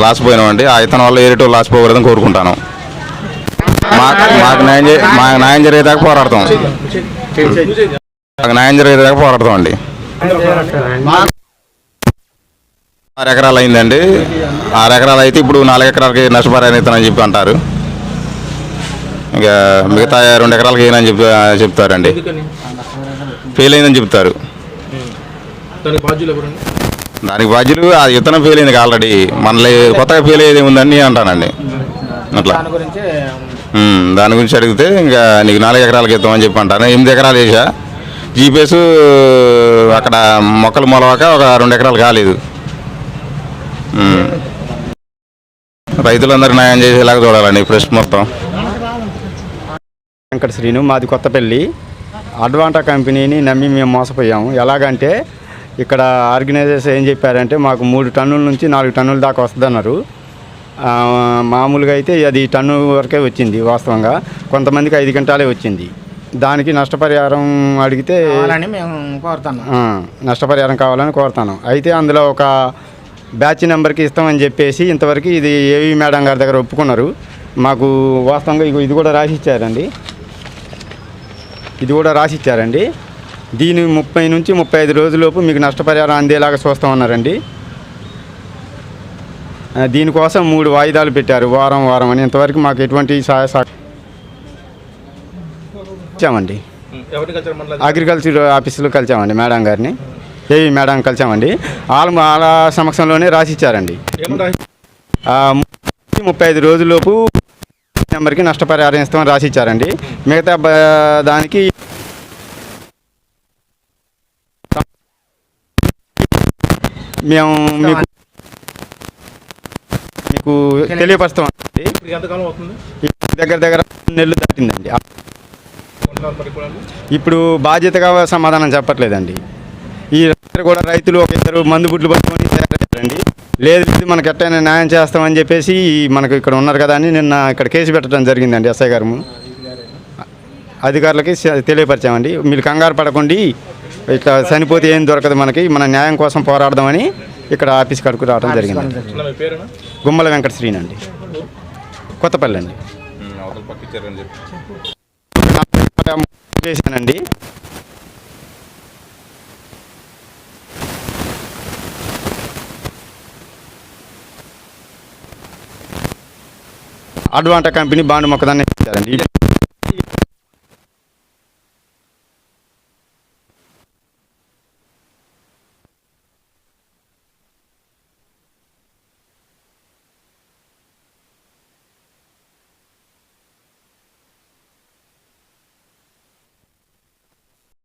Loss పోయినామండి. ఆ ఇతను వల్ల ఏరిటో లాస్ పోకూడదని కోరుకుంటాను. మాకు న్యాయం జరిగేదాకా పోరాడతాం. మాకు న్యాయం జరిగేదాకా పోరాడతాం అండి. 6 ఎకరాలు అయిందండి. 6 ఎకరాలు అయితే ఇప్పుడు 4 ఎకరాలకి నష్టపరిహారం ఇస్తానని చెప్పి అంటారు. ఇంకా మిగతా 2 ఎకరాలకి ఏనని చెప్తారండి. ఫెయిల్ అయిందని చెప్తారు. దానికి బాధ్యులు ఆ విత్తనం ఫెయిల్ అయింది ఆల్రెడీ. మనలే కొత్తగా ఫెయిల్ అయ్యేది ఉందని అంటానండి. అట్లా దాని గురించి అడిగితే ఇంకా నీకు 4 ఎకరాలకి ఇస్తామని చెప్పి అంటాను. 8 ఎకరాలు వేసా. జీపీఎస్ అక్కడ మొక్కలు మొలవాక ఒక 2 ఎకరాలు కాలేదు. రైతులందరూ న్యాయం చేసేలాగా చూడాలండి ఫ్రెష్ మొత్తం. వెంకట శ్రీను, మాది కొత్తపల్లి. అడ్వాంటా కంపెనీని నమ్మి మేము మోసపోయాము. ఎలాగంటే ఇక్కడ ఆర్గనైజర్స్ ఏం చెప్పారంటే మాకు 3 టన్నుల నుంచి 4 టన్నుల దాకా వస్తుందన్నారు. మామూలుగా అయితే అది టన్ను వరకే వచ్చింది. వాస్తవంగా కొంతమందికి 5 క్వింటాలే వచ్చింది. దానికి నష్టపరిహారం అడిగితే మేము కోరుతున్నాం, నష్టపరిహారం కావాలని కోరుతాను. అయితే అందులో ఒక బ్యాచ్ నెంబర్కి ఇస్తామని చెప్పేసి ఇంతవరకు ఇది ఏవి మేడం గారి దగ్గర ఒప్పుకున్నారు. మాకు వాస్తవంగా ఇది కూడా రాసిచ్చారండి. దీని 30 నుంచి 35 రోజులలోపు మీకు నష్టపరిహారం అందేలాగా చూస్తామన్నారండి. దీనికోసం 3 వాయిదాలు పెట్టారు, వారం అని. ఇంతవరకు మాకు ఎటువంటి ఇచ్చామండి. అగ్రికల్చర్ ఆఫీసులో కలిసామండి మేడం గారిని, ఏవి మేడం కలిసామండి. వాళ్ళ సమక్షంలోనే రాసిచ్చారండి. 35 రోజుల్లోపు నెంబర్కి నష్టపరిహారం ఇస్తామని రాసిచ్చారండి. మిగతా దానికి మేము మీకు తెలియపరుస్తామండి. దగ్గర నెలలు దాటిందండి. ఇప్పుడు బాధ్యతగా సమాధానం చెప్పట్లేదండి. ఈ కూడా రైతులు ఒక 2 మందు బుడ్లు పట్టుకొని తయారయ్యారండి. లేదు మనకు ఎట్టైనా న్యాయం చేస్తామని చెప్పేసి మనకు ఇక్కడ ఉన్నారు కదా అని నిన్న ఇక్కడ కేసు పెట్టడం జరిగిందండి. ఎస్ఐ గారు అధికారులకి తెలియపరిచామండి. మీరు కంగారు పడకండి, ఇట్లా చనిపోతే ఏం దొరకదు, మన న్యాయం కోసం పోరాడదామని ఇక్కడ ఆఫీస్ కడుకు రావడం జరిగింది. గుమ్మల వెంకట శ్రీనండి, కొత్తపల్లి అండి. చేశానండి. అడ్వాంటా కంపెనీ బాండ్ మొక్కదాన్ని ఇచ్చారండి.